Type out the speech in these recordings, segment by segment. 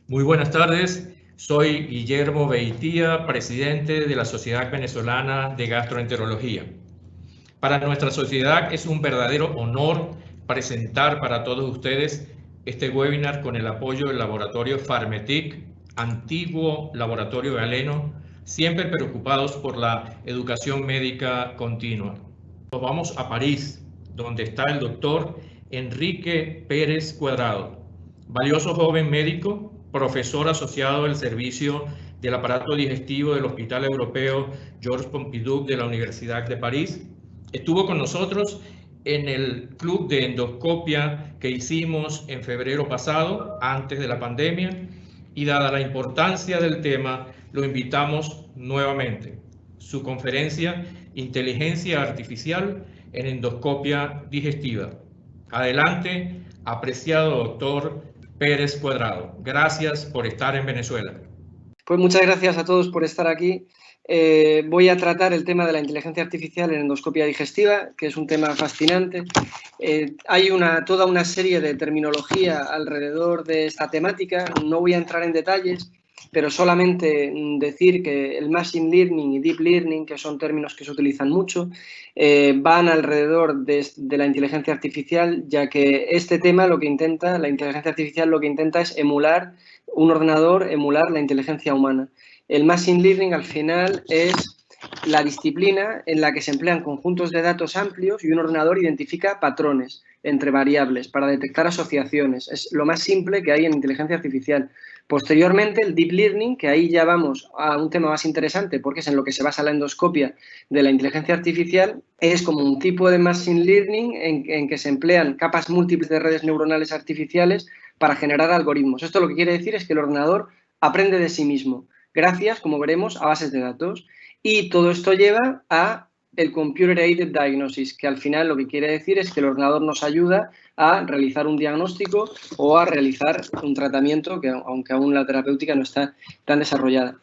Muy buenas tardes, soy Guillermo Beitía, presidente de la Sociedad Venezolana de Gastroenterología. Para nuestra sociedad es un verdadero honor presentar para todos ustedes este webinar con el apoyo del laboratorio Pharmetic, antiguo laboratorio galeno, siempre preocupados por la educación médica continua. Nos vamos a París, donde está el doctor Enrique Pérez Cuadrado, valioso joven médico, profesor asociado del servicio del aparato digestivo del Hospital Europeo Georges Pompidou de la Universidad de París. Estuvo con nosotros en el club de endoscopia que hicimos en febrero pasado, antes de la pandemia, y dada la importancia del tema, lo invitamos nuevamente. Su conferencia, Inteligencia Artificial en Endoscopia Digestiva. Adelante, apreciado doctor Pérez Cuadrado. Gracias por estar en Venezuela. Pues muchas gracias a todos por estar aquí. Voy a tratar el tema de la inteligencia artificial en endoscopia digestiva, que es un tema fascinante. Hay toda una serie de terminología alrededor de esta temática. No voy a entrar en detalles, pero solamente decir que el machine learning y deep learning, que son términos que se utilizan mucho, van alrededor de la inteligencia artificial, ya que este tema la inteligencia artificial lo que intenta es emular un ordenador, emular la inteligencia humana. El machine learning al final es la disciplina en la que se emplean conjuntos de datos amplios y un ordenador identifica patrones entre variables para detectar asociaciones. Es lo más simple que hay en inteligencia artificial. Posteriormente, el deep learning, que ahí ya vamos a un tema más interesante porque es en lo que se basa la endoscopia de la inteligencia artificial, es como un tipo de machine learning en que se emplean capas múltiples de redes neuronales artificiales para generar algoritmos. Esto lo que quiere decir es que el ordenador aprende de sí mismo, gracias, como veremos, a bases de datos. Y todo esto lleva a el Computer Aided Diagnosis, que al final lo que quiere decir es que el ordenador nos ayuda a realizar un diagnóstico o a realizar un tratamiento, que aunque aún la terapéutica no está tan desarrollada.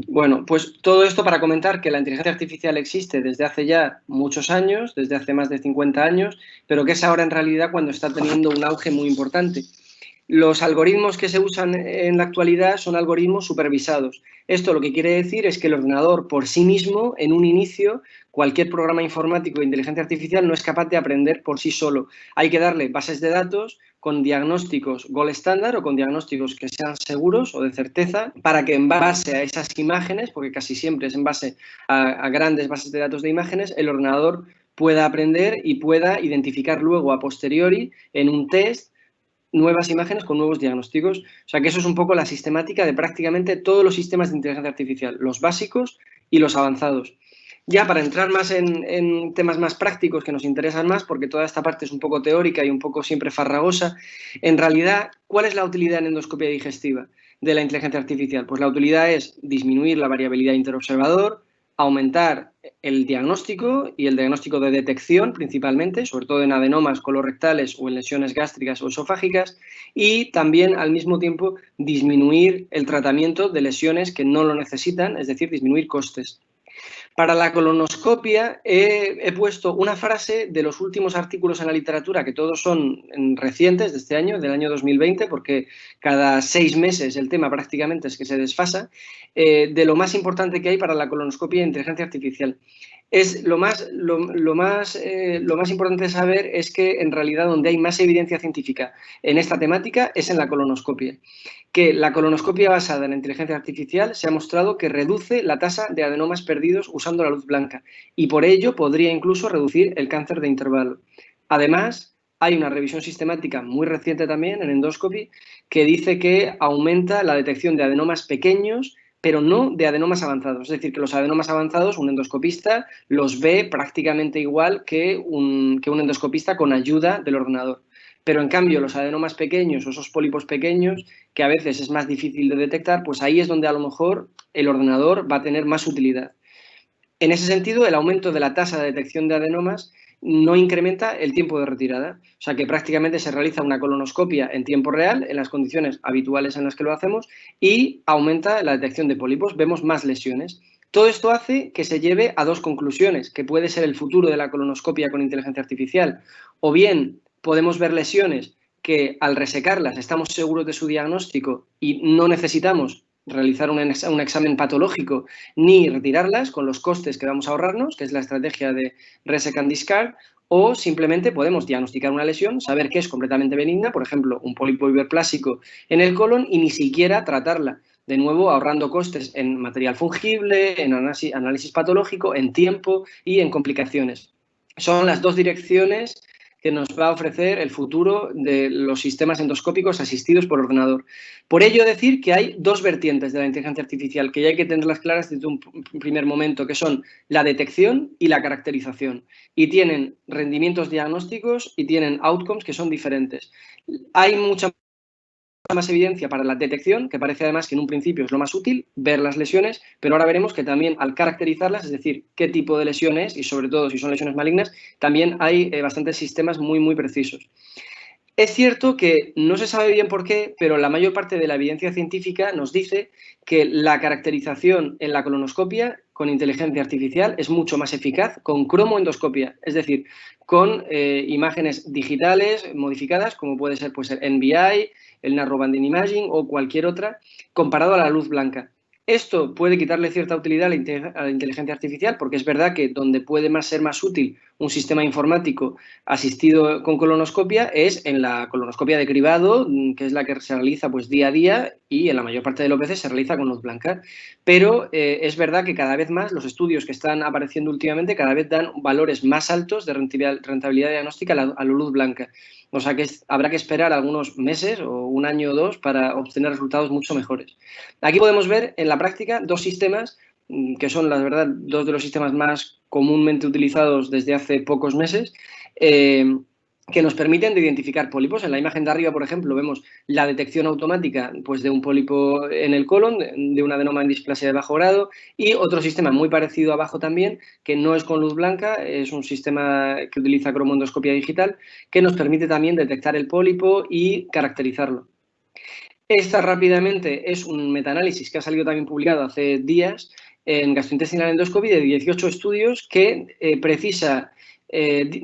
Bueno, pues todo esto para comentar que la inteligencia artificial existe desde hace ya muchos años, desde hace más de 50 años, pero que es ahora en realidad cuando está teniendo un auge muy importante. Los algoritmos que se usan en la actualidad son algoritmos supervisados. Esto lo que quiere decir es que el ordenador por sí mismo, en un inicio, cualquier programa informático de inteligencia artificial no es capaz de aprender por sí solo. Hay que darle bases de datos con diagnósticos gold standard o con diagnósticos que sean seguros o de certeza para que en base a esas imágenes, porque casi siempre es en base a grandes bases de datos de imágenes, el ordenador pueda aprender y pueda identificar luego a posteriori en un test nuevas imágenes con nuevos diagnósticos. O sea que eso es un poco la sistemática de prácticamente todos los sistemas de inteligencia artificial, los básicos y los avanzados. Ya para entrar más en temas más prácticos que nos interesan más, porque toda esta parte es un poco teórica y un poco siempre farragosa, en realidad, ¿cuál es la utilidad en endoscopia digestiva de la inteligencia artificial? Pues la utilidad es disminuir la variabilidad interobservador, aumentar el diagnóstico y el diagnóstico de detección principalmente, sobre todo en adenomas colorectales o en lesiones gástricas o esofágicas, y también al mismo tiempo disminuir el tratamiento de lesiones que no lo necesitan, es decir, disminuir costes. Para la colonoscopia he puesto una frase de los últimos artículos en la literatura, que todos son recientes de este año, del año 2020, porque cada 6 meses el tema prácticamente es que se desfasa, de lo más importante que hay para la colonoscopia de inteligencia artificial. Lo más importante de saber es que en realidad donde hay más evidencia científica en esta temática es en la colonoscopia. Que la colonoscopia basada en la inteligencia artificial se ha mostrado que reduce la tasa de adenomas perdidos usando la luz blanca y por ello podría incluso reducir el cáncer de intervalo. Además, hay una revisión sistemática muy reciente también en endoscopy que dice que aumenta la detección de adenomas pequeños pero no de adenomas avanzados. Es decir, que los adenomas avanzados, un endoscopista los ve prácticamente igual que un endoscopista con ayuda del ordenador. Pero en cambio, los adenomas pequeños o esos pólipos pequeños, que a veces es más difícil de detectar, pues ahí es donde a lo mejor el ordenador va a tener más utilidad. En ese sentido, el aumento de la tasa de detección de adenomas no incrementa el tiempo de retirada. O sea que prácticamente se realiza una colonoscopia en tiempo real, en las condiciones habituales en las que lo hacemos, y aumenta la detección de pólipos, vemos más lesiones. Todo esto hace que se lleve a dos conclusiones, que puede ser el futuro de la colonoscopia con inteligencia artificial. O bien podemos ver lesiones que al resecarlas estamos seguros de su diagnóstico y no necesitamos realizar un examen patológico ni retirarlas con los costes que vamos a ahorrarnos, que es la estrategia de Resec and Discard, o simplemente podemos diagnosticar una lesión, saber que es completamente benigna, por ejemplo, un pólipo hiperplásico en el colon y ni siquiera tratarla. De nuevo, ahorrando costes en material fungible, en análisis patológico, en tiempo y en complicaciones. Son las dos direcciones que nos va a ofrecer el futuro de los sistemas endoscópicos asistidos por ordenador. Por ello, decir que hay dos vertientes de la inteligencia artificial que ya hay que tenerlas claras desde un primer momento, que son la detección y la caracterización. Y tienen rendimientos diagnósticos y tienen outcomes que son diferentes. Hay mucha más evidencia para la detección, que parece además que en un principio es lo más útil, ver las lesiones, pero ahora veremos que también al caracterizarlas, es decir, qué tipo de lesiones y sobre todo si son lesiones malignas, también hay bastantes sistemas muy precisos. Es cierto que no se sabe bien por qué, pero la mayor parte de la evidencia científica nos dice que la caracterización en la colonoscopia con inteligencia artificial es mucho más eficaz con cromoendoscopia, es decir, con imágenes digitales modificadas, como puede ser pues, el NBI, el Narrowbanding Imaging o cualquier otra, comparado a la luz blanca. Esto puede quitarle cierta utilidad a la inteligencia artificial, porque es verdad que donde puede ser más útil un sistema informático asistido con colonoscopia es en la colonoscopia de cribado, que es la que se realiza pues, día a día y en la mayor parte de las veces se realiza con luz blanca. Pero es verdad que cada vez más los estudios que están apareciendo últimamente cada vez dan valores más altos de rentabilidad diagnóstica a la luz blanca. O sea que habrá que esperar algunos meses o un año o dos para obtener resultados mucho mejores. Aquí podemos ver en la práctica dos sistemas que son, la verdad, dos de los sistemas más comúnmente utilizados desde hace pocos meses, que nos permiten de identificar pólipos. En la imagen de arriba, por ejemplo, vemos la detección automática pues, de un pólipo en el colon, de un adenoma en displasia de bajo grado, y otro sistema muy parecido abajo también, que no es con luz blanca, es un sistema que utiliza cromoendoscopia digital, que nos permite también detectar el pólipo y caracterizarlo. Esta rápidamente es un metaanálisis que ha salido también publicado hace días en Gastrointestinal Endoscopy de 18 estudios que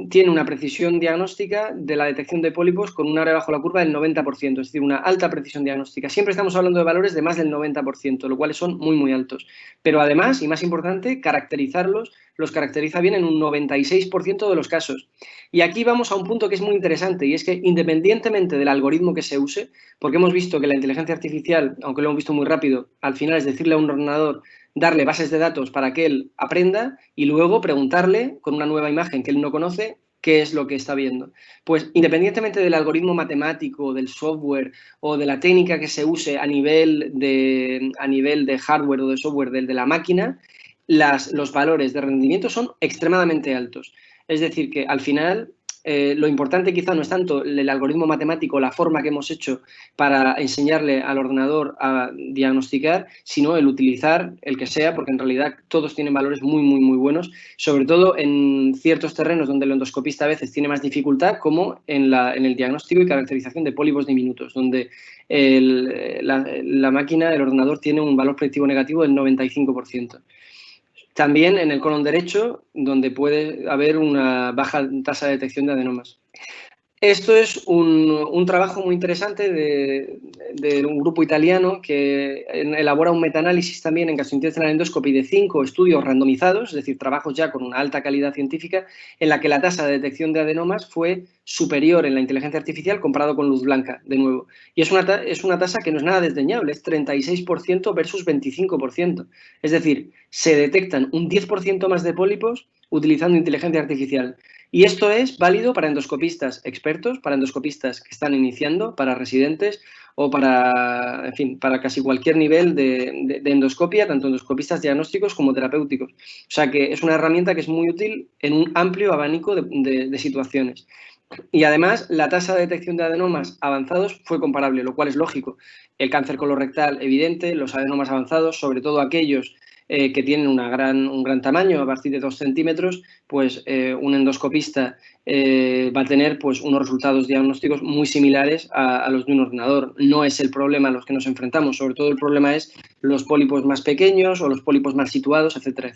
tiene una precisión diagnóstica de la detección de pólipos con un área bajo la curva del 90%, es decir, una alta precisión diagnóstica. Siempre estamos hablando de valores de más del 90%, lo cual son muy altos. Pero además, y más importante, caracterizarlos los caracteriza bien en un 96% de los casos. Y aquí vamos a un punto que es muy interesante y es que independientemente del algoritmo que se use, porque hemos visto que la inteligencia artificial, aunque lo hemos visto muy rápido, al final es decirle a un ordenador, darle bases de datos para que él aprenda y luego preguntarle con una nueva imagen que él no conoce qué es lo que está viendo. Pues independientemente del algoritmo matemático, del software o de la técnica que se use a nivel de hardware o de software de la máquina, los valores de rendimiento son extremadamente altos. Es decir, que al final lo importante quizá no es tanto el algoritmo matemático, la forma que hemos hecho para enseñarle al ordenador a diagnosticar, sino el utilizar el que sea, porque en realidad todos tienen valores muy buenos, sobre todo en ciertos terrenos donde el endoscopista a veces tiene más dificultad, como en el diagnóstico y caracterización de pólipos diminutos, donde la máquina, el ordenador, tiene un valor predictivo negativo del 95%. También en el colon derecho, donde puede haber una baja tasa de detección de adenomas. Esto es un trabajo muy interesante de un grupo italiano que elabora un metaanálisis también en Gastrointestinal Endoscopy de 5 estudios randomizados, es decir, trabajos ya con una alta calidad científica, en la que la tasa de detección de adenomas fue superior en la inteligencia artificial comparado con luz blanca, de nuevo. Y es una tasa que no es nada desdeñable, es 36% versus 25%. Es decir, se detectan un 10% más de pólipos utilizando inteligencia artificial. Y esto es válido para endoscopistas expertos, para endoscopistas que están iniciando, para residentes o para, en fin, para casi cualquier nivel de endoscopia, tanto endoscopistas diagnósticos como terapéuticos. O sea que es una herramienta que es muy útil en un amplio abanico de situaciones. Y además, la tasa de detección de adenomas avanzados fue comparable, lo cual es lógico. El cáncer colorectal evidente, los adenomas avanzados, sobre todo aquellos que tienen un gran tamaño, a partir de 2 centímetros, pues un endoscopista va a tener pues, unos resultados diagnósticos muy similares a los de un ordenador. No es el problema a los que nos enfrentamos, sobre todo el problema es los pólipos más pequeños o los pólipos mal situados, etcétera.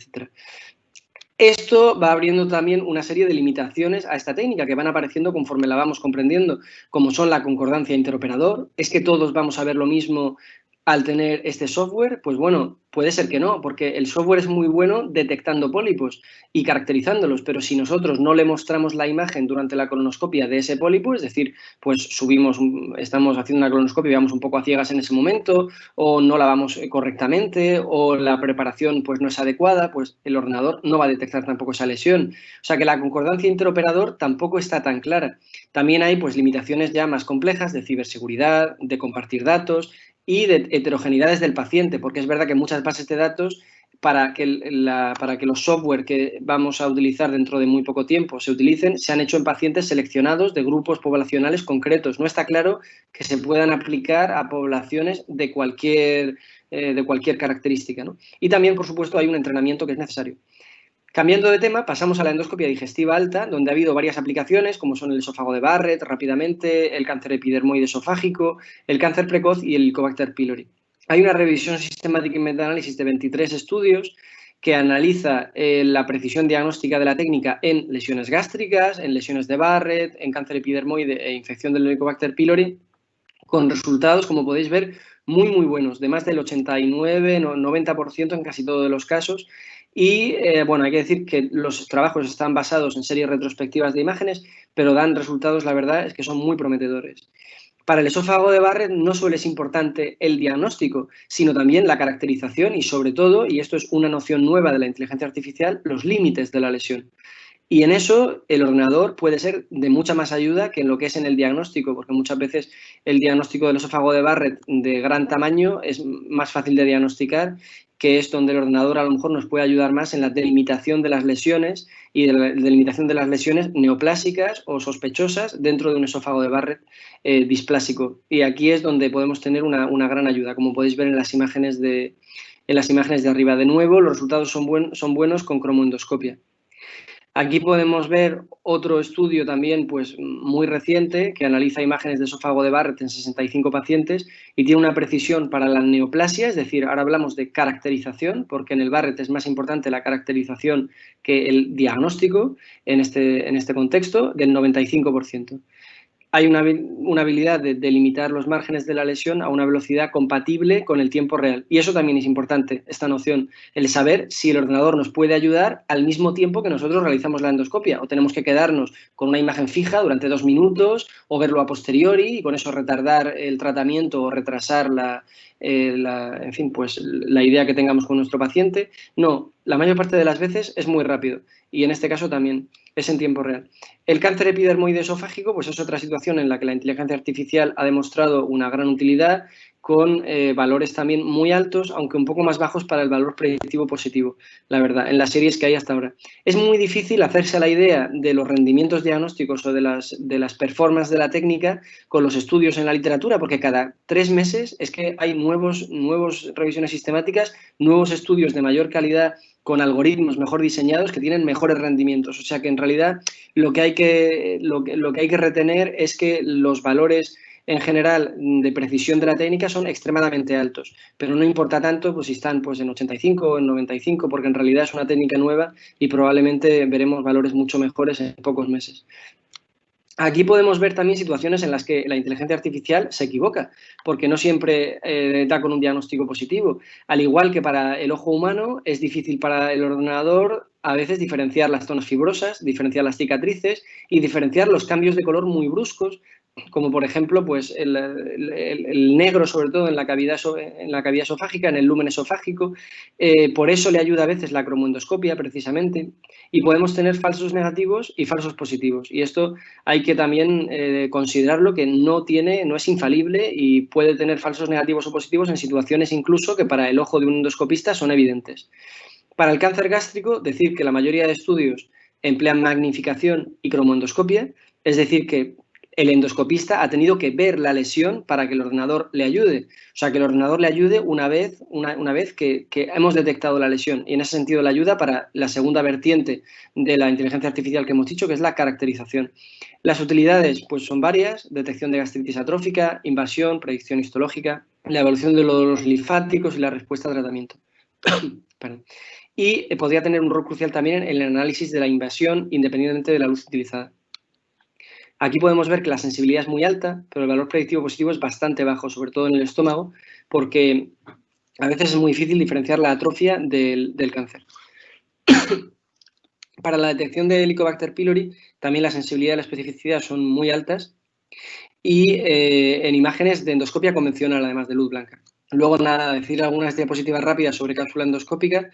Esto va abriendo también una serie de limitaciones a esta técnica que van apareciendo conforme la vamos comprendiendo, como son la concordancia interoperador. ¿Es que todos vamos a ver lo mismo al tener este software? Pues bueno, puede ser que no, porque el software es muy bueno detectando pólipos y caracterizándolos, pero si nosotros no le mostramos la imagen durante la colonoscopia de ese pólipo, es decir, pues estamos haciendo una colonoscopia y vamos un poco a ciegas en ese momento, o no la vamos correctamente, o la preparación pues no es adecuada, pues el ordenador no va a detectar tampoco esa lesión. O sea que la concordancia interoperador tampoco está tan clara. También hay pues limitaciones ya más complejas de ciberseguridad, de compartir datos y de heterogeneidades del paciente, porque es verdad que muchas bases de datos para que los software que vamos a utilizar dentro de muy poco tiempo se utilicen, se han hecho en pacientes seleccionados de grupos poblacionales concretos. No está claro que se puedan aplicar a poblaciones de cualquier característica, ¿no? Y también, por supuesto, hay un entrenamiento que es necesario. Cambiando de tema, pasamos a la endoscopia digestiva alta, donde ha habido varias aplicaciones, como son el esófago de Barrett, rápidamente, el cáncer epidermoide esofágico, el cáncer precoz y el Helicobacter pylori. Hay una revisión sistemática y metaanálisis de 23 estudios que analiza la precisión diagnóstica de la técnica en lesiones gástricas, en lesiones de Barrett, en cáncer epidermoide e infección del Helicobacter pylori, con resultados, como podéis ver, muy, muy buenos, de más del 89-90% en casi todos los casos. Y, bueno, hay que decir que los trabajos están basados en series retrospectivas de imágenes, pero dan resultados, la verdad, es que son muy prometedores. Para el esófago de Barrett no solo es importante el diagnóstico, sino también la caracterización y, sobre todo, y esto es una noción nueva de la inteligencia artificial, los límites de la lesión. Y en eso el ordenador puede ser de mucha más ayuda que en lo que es en el diagnóstico, porque muchas veces el diagnóstico del esófago de Barrett de gran tamaño es más fácil de diagnosticar, que es donde el ordenador a lo mejor nos puede ayudar más en la delimitación de las lesiones y de la delimitación de las lesiones neoplásicas o sospechosas dentro de un esófago de Barrett displásico. Y aquí es donde podemos tener una gran ayuda, como podéis ver en las imágenes de arriba. De nuevo, los resultados son buenos con cromoendoscopia. Aquí podemos ver otro estudio también pues, muy reciente que analiza imágenes de esófago de Barrett en 65 pacientes y tiene una precisión para la neoplasia, es decir, ahora hablamos de caracterización, porque en el Barrett es más importante la caracterización que el diagnóstico en este contexto, del 95%. Hay una habilidad de delimitar los márgenes de la lesión a una velocidad compatible con el tiempo real. Y eso también es importante, esta noción, el saber si el ordenador nos puede ayudar al mismo tiempo que nosotros realizamos la endoscopia, o tenemos que quedarnos con una imagen fija durante 2 minutos, o verlo a posteriori y con eso retardar el tratamiento o retrasar en fin, pues la idea que tengamos con nuestro paciente. No, la mayor parte de las veces es muy rápido y en este caso también es en tiempo real. El cáncer epidermoide esofágico pues es otra situación en la que la inteligencia artificial ha demostrado una gran utilidad con valores también muy altos, aunque un poco más bajos para el valor predictivo positivo, la verdad, en las series que hay hasta ahora. Es muy difícil hacerse la idea de los rendimientos diagnósticos o de las performances de la técnica con los estudios en la literatura, porque cada 3 meses es que hay nuevos revisiones sistemáticas, nuevos estudios de mayor calidad con algoritmos mejor diseñados que tienen mejores rendimientos. O sea que en realidad lo que hay que retener es que los valores en general de precisión de la técnica son extremadamente altos, pero no importa tanto pues, si están pues, en 85 o en 95, porque en realidad es una técnica nueva y probablemente veremos valores mucho mejores en pocos meses. Aquí podemos ver también situaciones en las que la inteligencia artificial se equivoca, porque no siempre da con un diagnóstico positivo. Al igual que para el ojo humano, es difícil para el ordenador a veces diferenciar las zonas fibrosas, diferenciar las cicatrices y diferenciar los cambios de color muy bruscos, como por ejemplo pues el negro, sobre todo en la cavidad esofágica, en el lumen esofágico. Por eso le ayuda a veces la cromoendoscopia, precisamente. Y podemos tener falsos negativos y falsos positivos. Y esto hay que también considerarlo que no es infalible y puede tener falsos negativos o positivos en situaciones incluso que para el ojo de un endoscopista son evidentes. Para el cáncer gástrico, decir que la mayoría de estudios emplean magnificación y cromoendoscopia, es decir, que el endoscopista ha tenido que ver la lesión para que el ordenador le ayude. O sea, que el ordenador le ayude una vez que hemos detectado la lesión. Y en ese sentido le ayuda para la segunda vertiente de la inteligencia artificial que hemos dicho, que es la caracterización. Las utilidades pues, son varias: detección de gastritis atrófica, invasión, predicción histológica, la evolución de los linfáticos y la respuesta a tratamiento. Perdón. y podría tener un rol crucial también en el análisis de la invasión independientemente de la luz utilizada. Aquí podemos ver que la sensibilidad es muy alta, pero el valor predictivo positivo es bastante bajo, sobre todo en el estómago, porque a veces es muy difícil diferenciar la atrofia del cáncer. Para la detección de Helicobacter pylori, también la sensibilidad y la especificidad son muy altas y en imágenes de endoscopia convencional, además de luz blanca. Luego, nada, decir algunas diapositivas rápidas sobre cápsula endoscópica,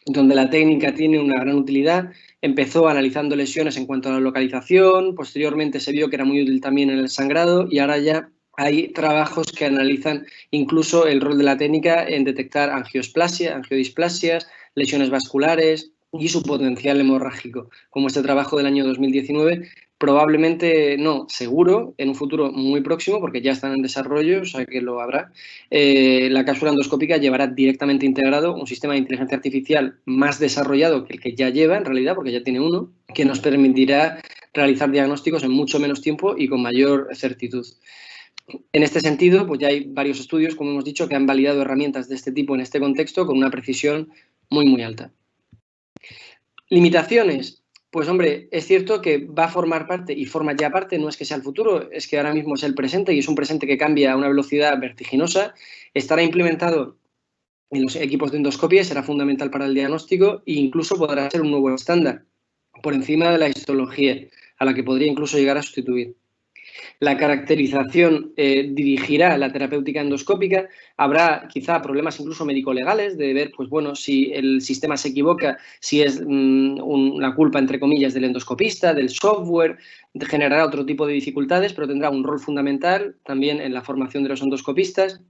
donde la técnica tiene una gran utilidad. Empezó analizando lesiones en cuanto a la localización, posteriormente se vio que era muy útil también en el sangrado y ahora ya hay trabajos que analizan incluso el rol de la técnica en detectar angiosplasia, angiodisplasias, lesiones vasculares y su potencial hemorrágico, como este trabajo del año 2019. Probablemente no, seguro, en un futuro muy próximo, porque ya están en desarrollo, o sea que lo habrá. La cápsula endoscópica llevará directamente integrado un sistema de inteligencia artificial más desarrollado que el que ya lleva, en realidad, porque ya tiene uno, que nos permitirá realizar diagnósticos en mucho menos tiempo y con mayor certitud. En este sentido, pues ya hay varios estudios, como hemos dicho, que han validado herramientas de este tipo en este contexto con una precisión muy, muy alta. Limitaciones. Pues hombre, es cierto que va a formar parte y forma ya parte, no es que sea el futuro, es que ahora mismo es el presente y es un presente que cambia a una velocidad vertiginosa. Estará implementado en los equipos de endoscopia, será fundamental para el diagnóstico e incluso podrá ser un nuevo estándar por encima de la histología, a la que podría incluso llegar a sustituir. La caracterización dirigirá la terapéutica endoscópica. Habrá quizá problemas incluso médico-legales de ver, pues bueno, si el sistema se equivoca, si es la culpa, entre comillas, del endoscopista, del software, generará otro tipo de dificultades, pero tendrá un rol fundamental también en la formación de los endoscopistas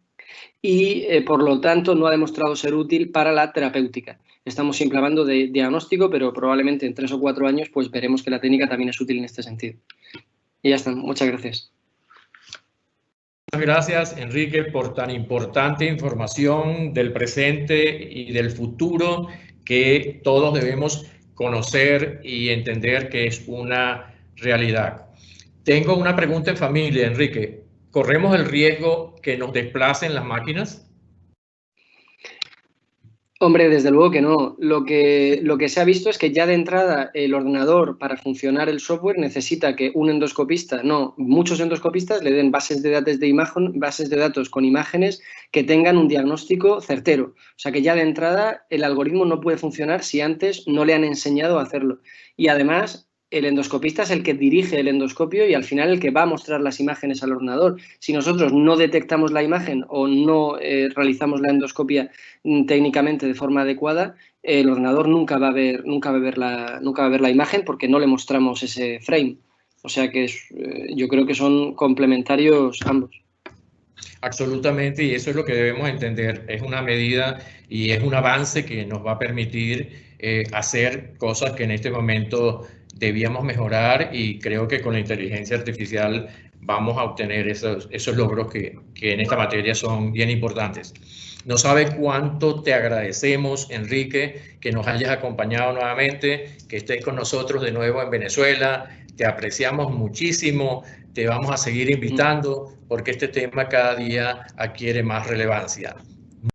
y, por lo tanto, no ha demostrado ser útil para la terapéutica. Estamos siempre hablando de diagnóstico, pero probablemente en 3 o 4 años pues veremos que la técnica también es útil en este sentido. Y ya está. Muchas gracias. Muchas gracias, Enrique, por tan importante información del presente y del futuro que todos debemos conocer y entender que es una realidad. Tengo una pregunta en familia, Enrique. ¿Corremos el riesgo que nos desplacen las máquinas? Hombre, desde luego que no. Lo que se ha visto es que ya de entrada el ordenador, para funcionar el software, necesita que un endoscopista, muchos endoscopistas le den bases de datos con imágenes que tengan un diagnóstico certero. O sea que ya de entrada el algoritmo no puede funcionar si antes no le han enseñado a hacerlo. Y además, el endoscopista es el que dirige el endoscopio y al final el que va a mostrar las imágenes al ordenador. Si nosotros no detectamos la imagen o no realizamos la endoscopia técnicamente de forma adecuada, el ordenador nunca va a ver la imagen porque no le mostramos ese frame. O sea que yo creo que son complementarios ambos. Absolutamente, y eso es lo que debemos entender. Es una medida y es un avance que nos va a permitir hacer cosas que en este momento debíamos mejorar, y creo que con la inteligencia artificial vamos a obtener esos logros que en esta materia son bien importantes. No sabe cuánto te agradecemos, Enrique, que nos hayas acompañado nuevamente, que estés con nosotros de nuevo en Venezuela. Te apreciamos muchísimo, te vamos a seguir invitando porque este tema cada día adquiere más relevancia.